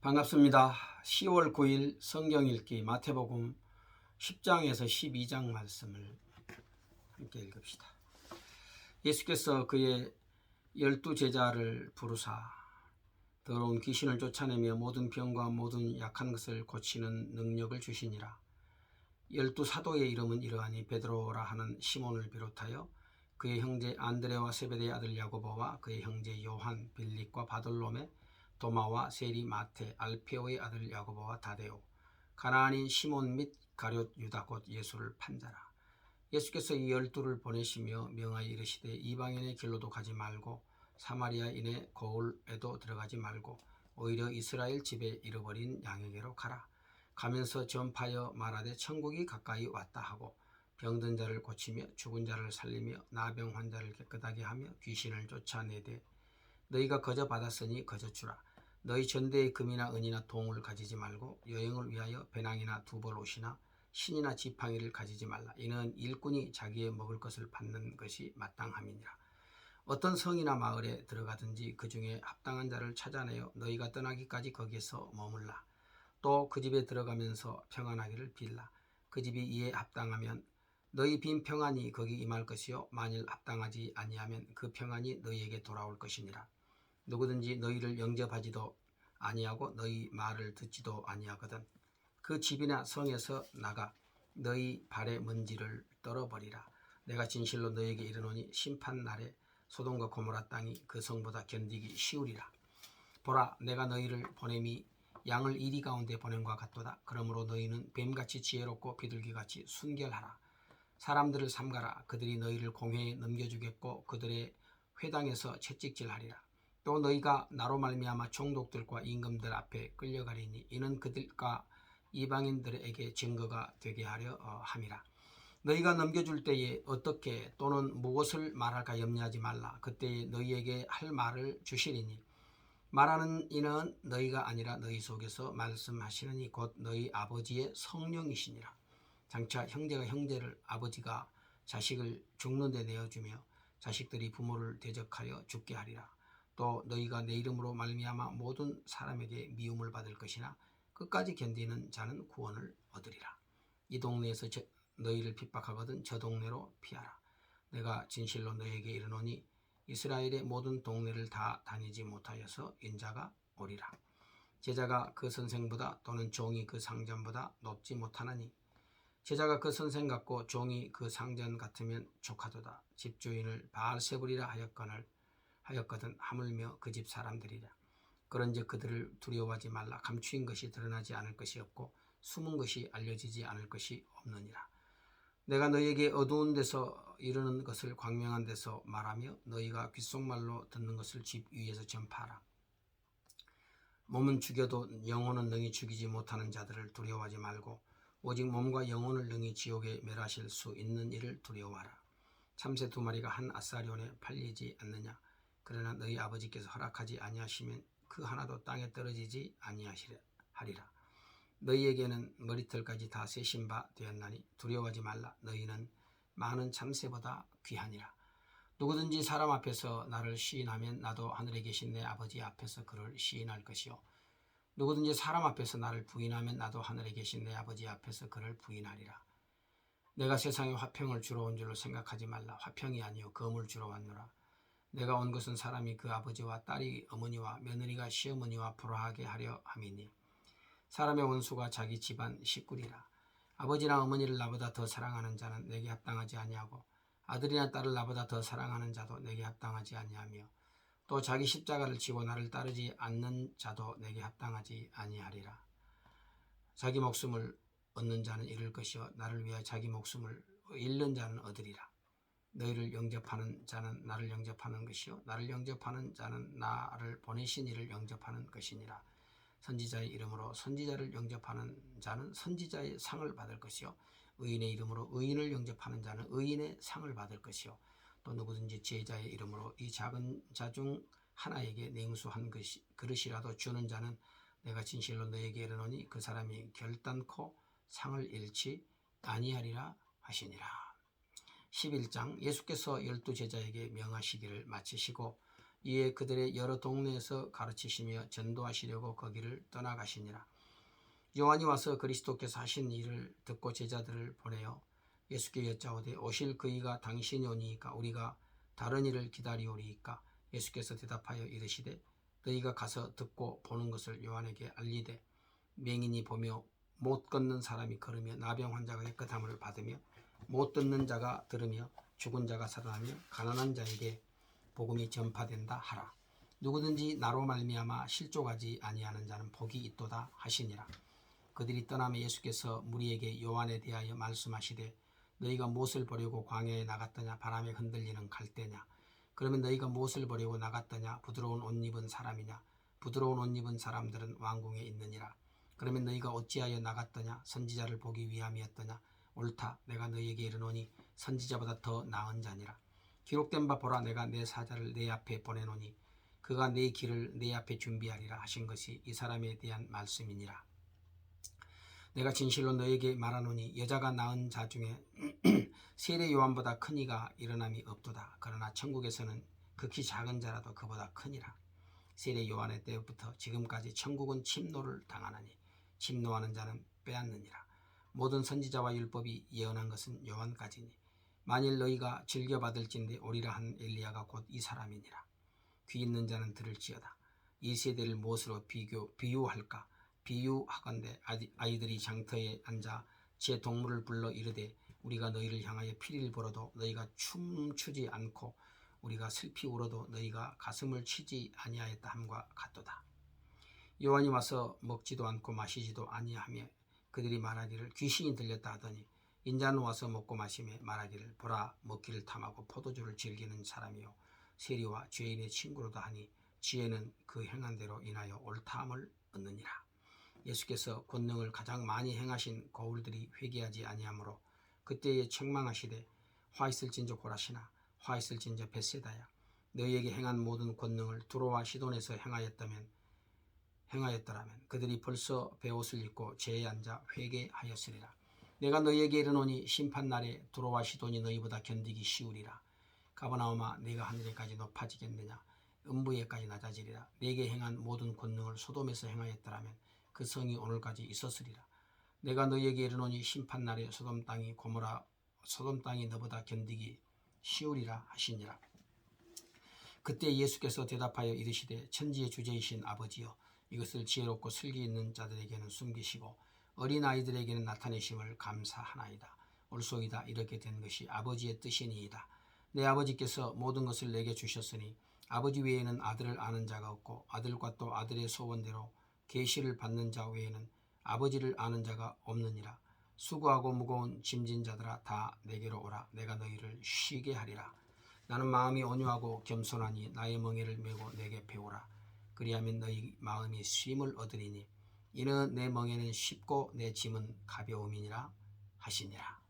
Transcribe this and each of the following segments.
반갑습니다. 10월 9일 성경 읽기 마태복음 10장에서 12장 말씀을 함께 읽읍시다. 예수께서 그의 12제자를 부르사 더러운 귀신을 쫓아내며 모든 병과 모든 약한 것을 고치는 능력을 주시니라. 12사도의 이름은 이러하니 베드로라 하는 시몬을 비롯하여 그의 형제 안드레와 세베대의 아들 야고보와 그의 형제 요한, 빌립과 바돌로메, 도마와 세리, 마테, 알페오의 아들 야고보와 다데오, 가나안인 시몬 및 가룟 유다 곧 예수를 판자라. 예수께서 이 12를 보내시며 명하여 이르시되 이방인의 길로도 가지 말고 사마리아인의 고을에도 들어가지 말고 오히려 이스라엘 집에 잃어버린 양에게로 가라. 가면서 전파하여 말하되 천국이 가까이 왔다 하고 병든 자를 고치며 죽은 자를 살리며 나병 환자를 깨끗하게 하며 귀신을 쫓아내되 너희가 거저 받았으니 거저 주라. 너희 전대에 금이나 은이나 동을 가지지 말고 여행을 위하여 배낭이나 두벌 옷이나 신이나 지팡이를 가지지 말라. 이는 일꾼이 자기의 먹을 것을 받는 것이 마땅함이니라. 어떤 성이나 마을에 들어가든지 그 중에 합당한 자를 찾아내어 너희가 떠나기까지 거기에서 머물라. 또 그 집에 들어가면서 평안하기를 빌라. 그 집이 이에 합당하면 너희 빈 평안이 거기 임할 것이요 만일 합당하지 아니하면 그 평안이 너희에게 돌아올 것이니라. 누구든지 너희를 영접하지도 아니하고 너희 말을 듣지도 아니하거든 그 집이나 성에서 나가 너희 발의 먼지를 떨어버리라. 내가 진실로 너희에게 이르노니 심판날에 소돔과 고모라 땅이 그 성보다 견디기 쉬우리라. 보라, 내가 너희를 보냄이 양을 이리 가운데 보냄과 같도다. 그러므로 너희는 뱀같이 지혜롭고 비둘기같이 순결하라. 사람들을 삼가라. 그들이 너희를 공회에 넘겨주겠고 그들의 회당에서 채찍질하리라. 또 너희가 나로 말미암아 총독들과 임금들 앞에 끌려가리니 이는 그들과 이방인들에게 증거가 되게 하려 함이라. 너희가 넘겨줄 때에 어떻게 또는 무엇을 말할까 염려하지 말라. 그때에 너희에게 할 말을 주시리니 말하는 이는 너희가 아니라 너희 속에서 말씀하시느니 곧 너희 아버지의 성령이시니라. 장차 형제가 형제를, 아버지가 자식을 죽는 데 내어주며 자식들이 부모를 대적하여 죽게 하리라. 또 너희가 내 이름으로 말미암아 모든 사람에게 미움을 받을 것이나 끝까지 견디는 자는 구원을 얻으리라. 이 동네에서 너희를 핍박하거든 저 동네로 피하라. 내가 진실로 너희에게 이르노니 이스라엘의 모든 동네를 다 다니지 못하여서 인자가 오리라. 제자가 그 선생보다 또는 종이 그 상전보다 높지 못하나니 제자가 그 선생 같고 종이 그 상전 같으면 족하도다. 집주인을 바알세불이라 하였거든 하물며 그 집 사람들이라. 그런즉 그들을 두려워하지 말라. 감추인 것이 드러나지 않을 것이 없고 숨은 것이 알려지지 않을 것이 없느니라. 내가 너희에게 어두운 데서 이르는 것을 광명한 데서 말하며 너희가 귓속말로 듣는 것을 집 위에서 전파하라. 몸은 죽여도 영혼은 능히 죽이지 못하는 자들을 두려워하지 말고 오직 몸과 영혼을 능히 지옥에 멸하실 수 있는 이를 두려워하라. 참새 2마리가 한 아사리온에 팔리지 않느냐. 그러나 너희 아버지께서 허락하지 아니하시면 그 하나도 땅에 떨어지지 아니하리라. 너희에게는 머리털까지 다 세신 바 되었나니 두려워하지 말라. 너희는 많은 참새보다 귀하니라. 누구든지 사람 앞에서 나를 시인하면 나도 하늘에 계신 내 아버지 앞에서 그를 시인할 것이요 누구든지 사람 앞에서 나를 부인하면 나도 하늘에 계신 내 아버지 앞에서 그를 부인하리라. 내가 세상에 화평을 주러 온 줄로 생각하지 말라. 화평이 아니요 검을 주러 왔노라. 내가 온 것은 사람이 그 아버지와 딸이 어머니와 며느리가 시어머니와 불화하게 하려 함이니 사람의 원수가 자기 집안 식구리라. 아버지나 어머니를 나보다 더 사랑하는 자는 내게 합당하지 아니하고 아들이나 딸을 나보다 더 사랑하는 자도 내게 합당하지 아니하며 또 자기 십자가를 지고 나를 따르지 않는 자도 내게 합당하지 아니하리라. 자기 목숨을 얻는 자는 잃을 것이요 나를 위하여 자기 목숨을 잃는 자는 얻으리라. 너희를 영접하는 자는 나를 영접하는 것이요 나를 영접하는 자는 나를 보내신 이를 영접하는 것이니라. 선지자의 이름으로 선지자를 영접하는 자는 선지자의 상을 받을 것이요 의인의 이름으로 의인을 영접하는 자는 의인의 상을 받을 것이요 또 누구든지 제자의 이름으로 이 작은 자 중 하나에게 냉수한 그릇이라도 주는 자는 내가 진실로 너에게 이르노니 그 사람이 결단코 상을 잃지 아니하리라 하시니라. 11장. 예수께서 12제자에게 명하시기를 마치시고 이에 그들의 여러 동네에서 가르치시며 전도하시려고 거기를 떠나가시니라. 요한이 와서 그리스도께서 하신 일을 듣고 제자들을 보내어 예수께 여짜오되 오실 그이가 당신이 오니이까 우리가 다른 일을 기다리오리이까. 예수께서 대답하여 이르시되 너희가 가서 듣고 보는 것을 요한에게 알리되 맹인이 보며 못 걷는 사람이 걸으며 나병 환자가 깨끗함을 받으며 못 듣는 자가 들으며 죽은 자가 살아나며 가난한 자에게 복음이 전파된다 하라. 누구든지 나로 말미암아 실족하지 아니하는 자는 복이 있도다 하시니라. 그들이 떠나며 예수께서 무리에게 요한에 대하여 말씀하시되 너희가 무엇을 보려고 광야에 나갔더냐? 바람에 흔들리는 갈대냐? 그러면 너희가 무엇을 보려고 나갔더냐? 부드러운 옷 입은 사람이냐? 부드러운 옷 입은 사람들은 왕궁에 있느니라. 그러면 너희가 어찌하여 나갔더냐? 선지자를 보기 위함이었더냐? 옳다. 내가 너희에게 이르노니 선지자보다 더 나은 자니라. 기록된 바 보라, 내가 내 사자를 내 앞에 보내노니 그가 내 길을 내 앞에 준비하리라 하신 것이 이 사람에 대한 말씀이니라. 내가 진실로 너에게 말하노니 여자가 낳은 자 중에 세례 요한보다 큰 이가 일어남이 없도다. 그러나 천국에서는 극히 작은 자라도 그보다 크니라. 세례 요한의 때부터 지금까지 천국은 침노를 당하나니 침노하는 자는 빼앗느니라. 모든 선지자와 율법이 예언한 것은 요한까지니 만일 너희가 즐겨받을진대 오리라 한 엘리야가 곧 이 사람이니라. 귀 있는 자는 들을지어다. 이 세대를 무엇으로 비유할까? 비유하건대 아이들이 장터에 앉아 제 동물을 불러 이르되 우리가 너희를 향하여 피리를 불어도 너희가 춤추지 않고 우리가 슬피 울어도 너희가 가슴을 치지 아니하였다 함과 같도다. 요한이 와서 먹지도 않고 마시지도 아니하며 그들이 말하기를 귀신이 들렸다 하더니 인자는 와서 먹고 마시며 말하기를 보라, 먹기를 탐하고 포도주를 즐기는 사람이요 세리와 죄인의 친구로다 하니 지혜는 그 행한 대로 인하여 옳다함을 얻느니라. 예수께서 권능을 가장 많이 행하신 거울들이 회개하지 아니하므로 그때에 책망하시되 화 있을진저 고라시나 화 있을진저 벳세다야. 너희에게 행한 모든 권능을 두로와 시돈에서 행하였더라면 그들이 벌써 베옷을 입고 제에 앉아 회개하였으리라. 내가 너희에게 이르노니 심판날에 두로와 시돈이 너희보다 견디기 쉬우리라. 가버나움아, 네가 하늘에까지 높아지겠느냐? 음부에까지 낮아지리라. 네게 행한 모든 권능을 소돔에서 행하였더라면 그 성이 오늘까지 있었으리라. 내가 너희에게 이르노니 심판날에 소돔 땅이 너보다 견디기 쉬우리라 하시니라. 그때 예수께서 대답하여 이르시되 천지의 주제이신 아버지여, 이것을 지혜롭고 슬기 있는 자들에게는 숨기시고 어린아이들에게는 나타내심을 감사하나이다. 올소이다. 이렇게 된 것이 아버지의 뜻이니이다. 내 아버지께서 모든 것을 내게 주셨으니 아버지 외에는 아들을 아는 자가 없고 아들과 또 아들의 소원대로 계시를 받는 자 외에는 아버지를 아는 자가 없느니라. 수고하고 무거운 짐진 자들아 다 내게로 오라. 내가 너희를 쉬게 하리라. 나는 마음이 온유하고 겸손하니 나의 멍에를 메고 내게 배우라. 그리하면 너희 마음이 쉼을 얻으리니 이는 내 멍에는 쉽고 내 짐은 가벼움이니라 하시니라.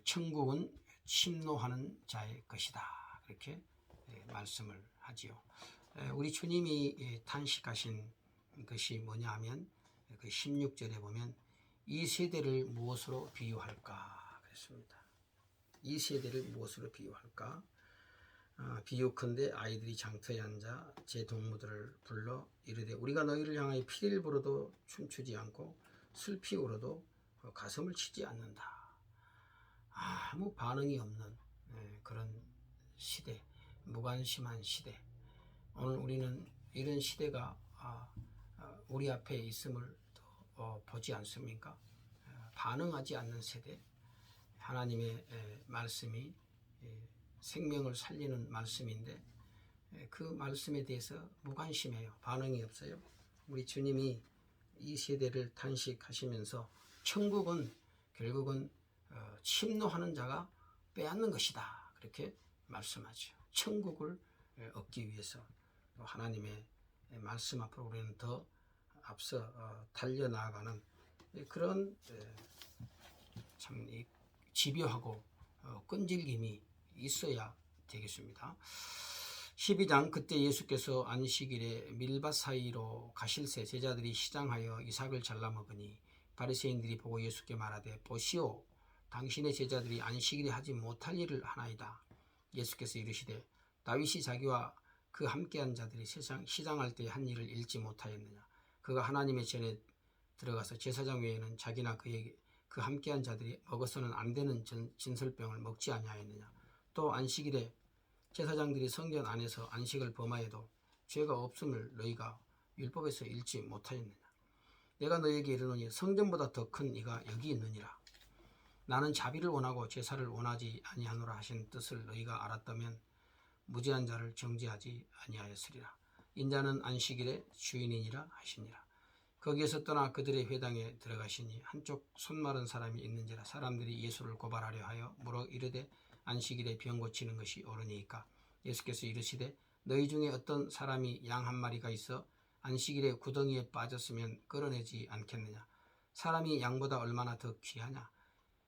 천국은 침노하는 자의 것이다. 그렇게 말씀을 하지요. 우리 주님이 탄식하신 것이 뭐냐 하면 그 16절에 보면 이 세대를 무엇으로 비유할까 그랬습니다. 이 세대를 무엇으로 비유할까? 비유컨대 아이들이 장터에 앉아 제 동무들을 불러 이르되 우리가 너희를 향하여 피리를 불어도 춤추지 않고 슬피 울어도 가슴을 치지 않는다. 아무 반응이 없는 그런 시대, 무관심한 시대. 오늘 우리는 이런 시대가 우리 앞에 있음을 보지 않습니까? 반응하지 않는 세대. 하나님의 말씀이 생명을 살리는 말씀인데 그 말씀에 대해서 무관심해요. 반응이 없어요. 우리 주님이 이 세대를 탄식하시면서 천국은 결국은 침노하는 자가 빼앗는 것이다. 그렇게 말씀하죠. 천국을 얻기 위해서 하나님의 말씀 앞으로 우리는 더 앞서 달려나가는 그런 참 집요하고 끈질김이 있어야 되겠습니다. 12장 그때 예수께서 안식일에 밀밭 사이로 가실새 제자들이 시장하여 이삭을 잘라 먹으니 바리새인들이 보고 예수께 말하되 보시오, 당신의 제자들이 안식일에 하지 못할 일을 하나이다. 예수께서 이르시되 다윗이 자기와 그 함께한 자들이 시장할 때 한 일을 잃지 못하였느냐. 그가 하나님의 전에 들어가서 제사장 외에는 자기나 그에게 그 함께한 자들이 먹어서는 안 되는 진설병을 먹지 아니하였느냐. 또 안식일에 제사장들이 성전 안에서 안식을 범하여도 죄가 없음을 너희가 율법에서 잃지 못하였느냐. 내가 너희에게 이르노니 성전보다 더 큰 이가 여기 있느니라. 나는 자비를 원하고 제사를 원하지 아니하노라 하신 뜻을 너희가 알았다면 무죄한 자를 정죄하지 아니하였으리라. 인자는 안식일의 주인이니라 하시니라. 거기에서 떠나 그들의 회당에 들어가시니 한쪽 손 마른 사람이 있는지라. 사람들이 예수를 고발하려 하여 물어 이르되 안식일에 병 고치는 것이 옳으니이까. 예수께서 이르시되 너희 중에 어떤 사람이 양 한 마리가 있어 안식일에 구덩이에 빠졌으면 끌어내지 않겠느냐. 사람이 양보다 얼마나 더 귀하냐.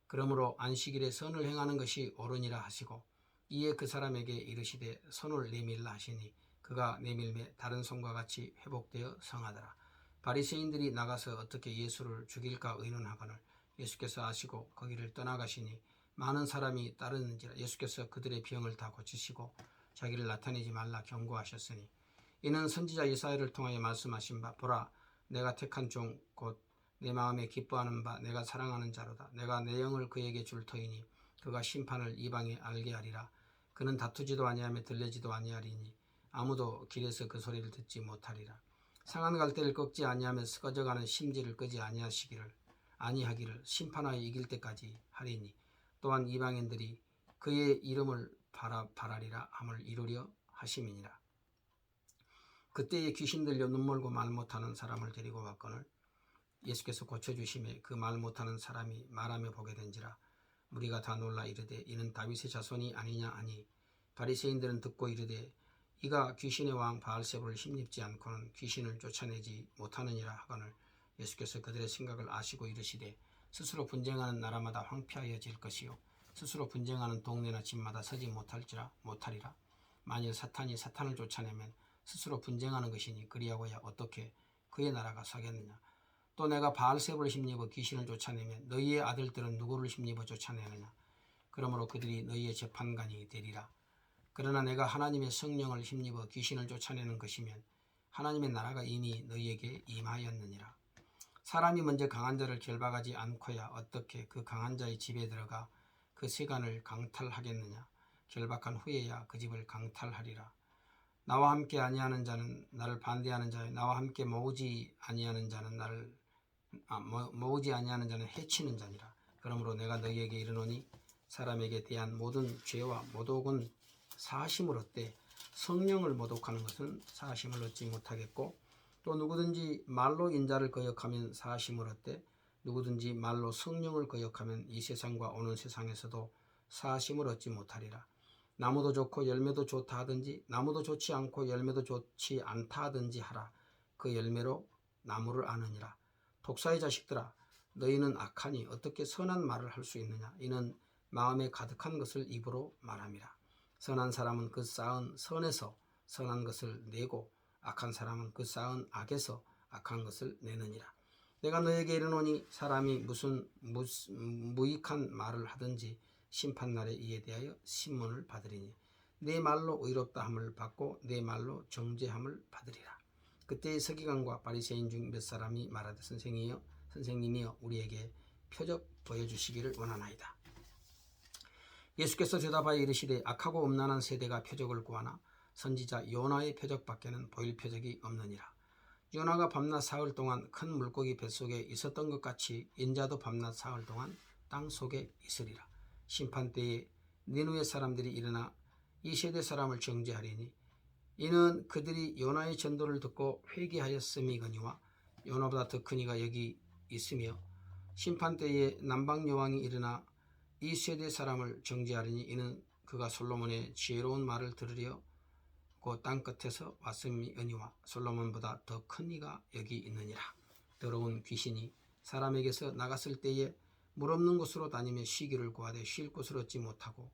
그러므로 안식일에 선을 행하는 것이 옳으니라 하시고 이에 그 사람에게 이르시되 손을 내밀라 하시니 그가 내밀매 다른 손과 같이 회복되어 성하더라. 바리새인들이 나가서 어떻게 예수를 죽일까 의논하거늘 예수께서 아시고 거기를 떠나가시니 많은 사람이 따르는지라. 예수께서 그들의 병을 다 고치시고 자기를 나타내지 말라 경고하셨으니 이는 선지자 예사야를 통하여 말씀하신 바 보라 내가 택한 종 곧 내 마음에 기뻐하는 바 내가 사랑하는 자로다. 내가 내 영을 그에게 줄 터이니 그가 심판을 이방에 알게 하리라. 그는 다투지도 아니하며 들레지도 아니하리니 아무도 길에서 그 소리를 듣지 못하리라. 상한 갈대를 꺾지 아니하며 꺼져가는 심지를 끄지 아니하기를 심판하여 이길 때까지 하리니 또한 이방인들이 그의 이름을 바라리라 함을 이루려 하심이니라. 그때에 귀신 들려 눈 멀고 말 못하는 사람을 데리고 왔거늘 예수께서 고쳐주심에 그 말 못하는 사람이 말하며 보게 된지라. 무리가 다 놀라 이르되 이는 다윗의 자손이 아니냐 하니 바리새인들은 듣고 이르되 이가 귀신의 왕 바알세불을 힘입지 않고는 귀신을 쫓아내지 못하느니라 하거늘 예수께서 그들의 생각을 아시고 이르시되 스스로 분쟁하는 나라마다 황폐하여질 것이요 스스로 분쟁하는 동네나 집마다 서지 못하리라. 만일 사탄이 사탄을 쫓아내면 스스로 분쟁하는 것이니 그리하고야 어떻게 그의 나라가 서겠느냐. 또 내가 바알세불을 힘입어 귀신을 쫓아내면 너희의 아들들은 누구를 힘입어 쫓아내느냐. 그러므로 그들이 너희의 재판관이 되리라. 그러나 내가 하나님의 성령을 힘입어 귀신을 쫓아내는 것이면 하나님의 나라가 이미 너희에게 임하였느니라. 사람이 먼저 강한 자를 결박하지 않고야 어떻게 그 강한 자의 집에 들어가 그 세간을 강탈하겠느냐. 결박한 후에야 그 집을 강탈하리라. 나와 함께 아니하는 자는 나를 반대하는 자요 나와 함께 모으지 아니하는 자는 해치는 자니라. 그러므로 내가 너희에게 이르노니 사람에게 대한 모든 죄와 모독은 사하심을 얻되 성령을 모독하는 것은 사하심을 얻지 못하겠고 또 누구든지 말로 인자를 거역하면 사하심을 얻되 누구든지 말로 성령을 거역하면 이 세상과 오는 세상에서도 사하심을 얻지 못하리라. 나무도 좋고 열매도 좋다 하든지 나무도 좋지 않고 열매도 좋지 않다 하든지 하라. 그 열매로 나무를 아느니라. 독사의 자식들아 너희는 악하니 어떻게 선한 말을 할 수 있느냐. 이는 마음에 가득한 것을 입으로 말함이라. 선한 사람은 그 쌓은 선에서 선한 것을 내고 악한 사람은 그 쌓은 악에서 악한 것을 내느니라. 내가 너에게 이르노니 사람이 무슨 무익한 말을 하든지 심판날에 이에 대하여 신문을 받으리니 내 말로 의롭다 함을 받고 내 말로 정죄함을 받으리라. 그때의 서기관과 바리새인 중 몇 사람이 말하되 선생님이여 우리에게 표적 보여주시기를 원하나이다. 예수께서 대답하여 이르시되 악하고 음란한 세대가 표적을 구하나 선지자 요나의 표적밖에는 보일 표적이 없느니라. 요나가 밤낮 사흘 동안 큰 물고기 뱃속에 있었던 것 같이 인자도 밤낮 사흘 동안 땅 속에 있으리라. 심판때에 니느웨 사람들이 일어나 이 세대 사람을 정죄하리니 이는 그들이 요나의 전도를 듣고 회개하였음이거니와 요나보다 더 큰 이가 여기 있으며 심판때에 남방 여왕이 일어나 이 세대 사람을 정죄하리니 이는 그가 솔로몬의 지혜로운 말을 들으려 그 땅끝에서 왔음이거니와 솔로몬보다 더 큰 이가 여기 있느니라. 더러운 귀신이 사람에게서 나갔을 때에 물 없는 곳으로 다니며 쉬기를 구하되 쉴 곳을 얻지 못하고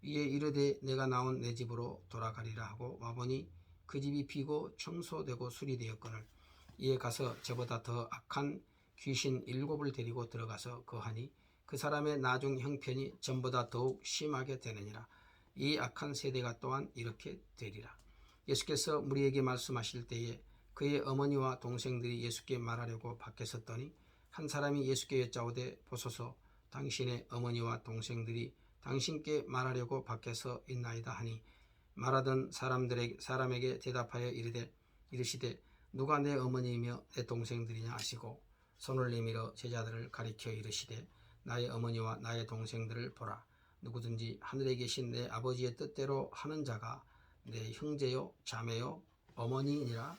이에 이르되 내가 나온 내 집으로 돌아가리라 하고 와보니 그 집이 비고 청소되고 수리되었거늘 이에 가서 저보다 더 악한 귀신 7을 데리고 들어가서 거하니 그 사람의 나중 형편이 전보다 더욱 심하게 되느니라. 이 악한 세대가 또한 이렇게 되리라. 예수께서 우리에게 말씀하실 때에 그의 어머니와 동생들이 예수께 말하려고 밖에 섰더니 한 사람이 예수께 여짜오되 보소서 당신의 어머니와 동생들이 당신께 말하려고 밖에서 있나이다 하니 말하던 사람에게 대답하여 이르시되 누가 내 어머니이며 내 동생들이냐 하시고 손을 내밀어 제자들을 가리켜 이르시되 나의 어머니와 나의 동생들을 보라. 누구든지 하늘에 계신 내 아버지의 뜻대로 하는 자가 내 형제요 자매요 어머니니라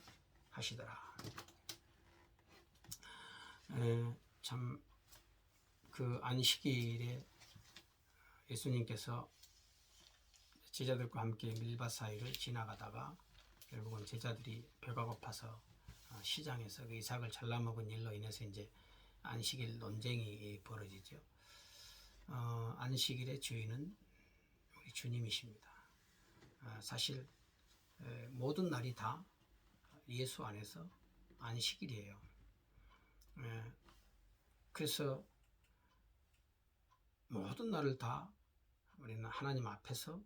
하시더라. 참 그 안식일에 예수님께서 제자들과 함께 밀밭 사이를 지나가다가 결국은 제자들이 배가 고파서 시장에서 그 이삭을 잘라먹은 일로 인해서 이제 안식일 논쟁이 벌어지죠. 안식일의 주인은 우리 주님이십니다. 사실 모든 날이 다 예수 안에서 안식일이에요. 그래서 모든 날을 다 우리는 하나님 앞에서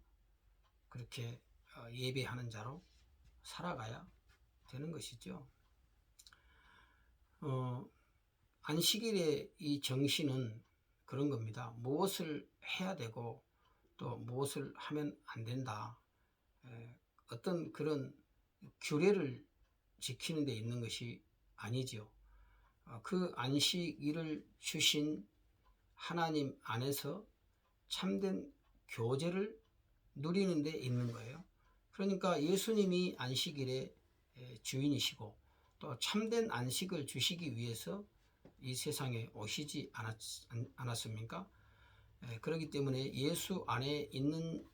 그렇게 예배하는 자로 살아가야 되는 것이죠. 안식일의 이 정신은 그런 겁니다. 무엇을 해야 되고 또 무엇을 하면 안 된다. 어떤 그런 규례를 지키는 데 있는 것이 아니지요. 그 안식일을 주신 하나님 안에서 참된 교제를 누리는 데 있는 거예요. 그러니까 예수님이 안식일의 주인이시고 또 참된 안식을 주시기 위해서 이 세상에 오시지 않았습니까? 그렇기 때문에 예수 안에 있는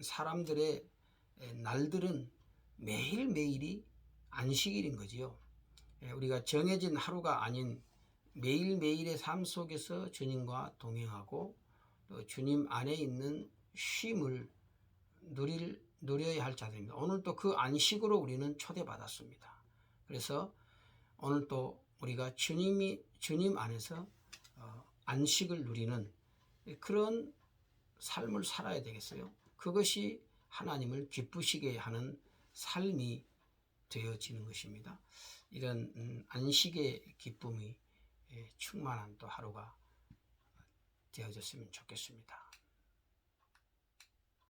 사람들의 날들은 매일매일이 안식일인 거지요. 우리가 정해진 하루가 아닌 매일매일의 삶 속에서 주님과 동행하고 또 주님 안에 있는 쉼을 누려야 할 자들입니다. 오늘 또 그 안식으로 우리는 초대받았습니다. 그래서 오늘 또 우리가 주님 안에서 안식을 누리는 그런 삶을 살아야 되겠어요. 그것이 하나님을 기쁘시게 하는 삶이 되어지는 것입니다. 이런 안식의 기쁨이 충만한 또 하루가 되어졌으면 좋겠습니다.